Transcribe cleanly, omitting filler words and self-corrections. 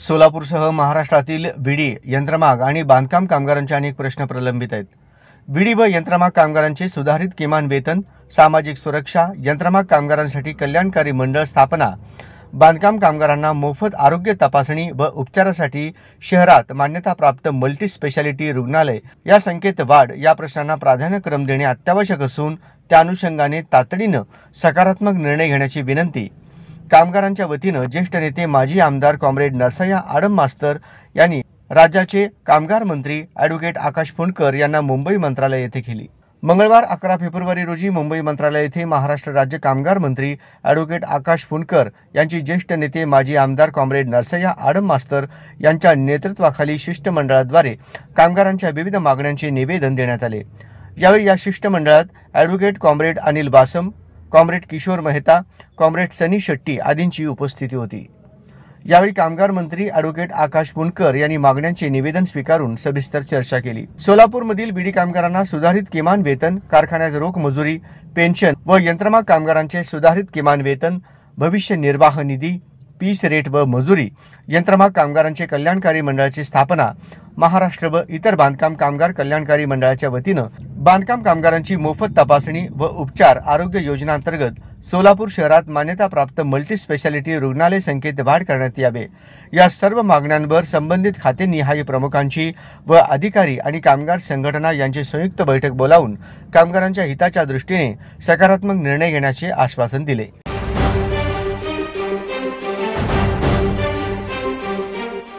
सोलापूरसह महाराष्ट्रातील विडी, यंत्रमाग आणि बांधकाम कामगारांचे अनेक प्रश्न प्रलंबित आहेत। विडी व यंत्रमाग कामगारांचे सुधारित किमान वेतन, सामाजिक सुरक्षा, यंत्रमाग कामगारांसाठी कल्याणकारी मंडळ स्थापना, बांधकाम कामगारांना मोफत आरोग्य तपासणी व उपचारासाठी शहरात मान्यताप्राप्त मल्टी स्पेशालिटी रुग्णालय या संख्येत वाढ या प्रश्नांना प्राधान्यक्रम देणे अत्यावश्यक असून त्या अनुषंगाने तातडीने सकारात्मक निर्णय घेण्याची विनंती कामगारांच्या वतीनं ज्येष्ठ नेते माजी आमदार कॉम्रेड नरसय्या आडम मास्तर यांनी राज्याचे कामगार मंत्री ॲडव्होकेट आकाश फुंडकर यांना मुंबई मंत्रालय येथे केली। मंगळवार 11 फेब्रुवारी रोजी मुंबई मंत्रालय येथे महाराष्ट्र राज्य कामगार मंत्री ॲडव्होकेट आकाश फुंडकर यांची ज्येष्ठ नेते माजी आमदार कॉम्रेड नरसय्या आडम मास्तर यांच्या नेतृत्वाखाली शिष्टमंडळाद्वारे कामगारांच्या विविध मागण्यांचे निवेदन देण्यात आले। यावेळी या शिष्टमंडळात advocate comrade Anil Basam, comrade Kishore Mehta, comrade Sunny Shetty आदींची उपस्थिती होती। यावेळी कामगार मंत्री ॲडव्होकेट आकाश फुंडकर यांनी मागण्यांचे निवेदन स्वीकारून सविस्तर चर्चा केली। सोलापूरमधील बीडी कामगारांना सुधारित किमान वेतन, कारखान्यात रोख मजुरी, पेन्शन व यंत्रमाग कामगारांचे सुधारित किमान वेतन, भविष्य निर्वाह निधी, पीस रेट व मजुरी, यंत्रमाग कामगारांचे कल्याणकारी मंडळाची स्थापना, महाराष्ट्र व इतर बांधकाम कामगार कल्याणकारी मंडळाच्या वतीनं बांधकाम कामगारांची मोफत तपासणी व उपचार आरोग्य योजनेअंतर्गत सोलापूर शहरात मान्यताप्राप्त मल्टी स्पेशालिटी रुग्णालय संख्येत वाढ करण्यात यावे। या सर्व मागण्यांवर संबंधित खातेनिहाय प्रमुखांची व अधिकारी आणि कामगार संघटना यांची संयुक्त बैठक बोलावून कामगारांच्या हिताच्या दृष्टीने सकारात्मक निर्णय घेण्याचे आश्वासन दिले।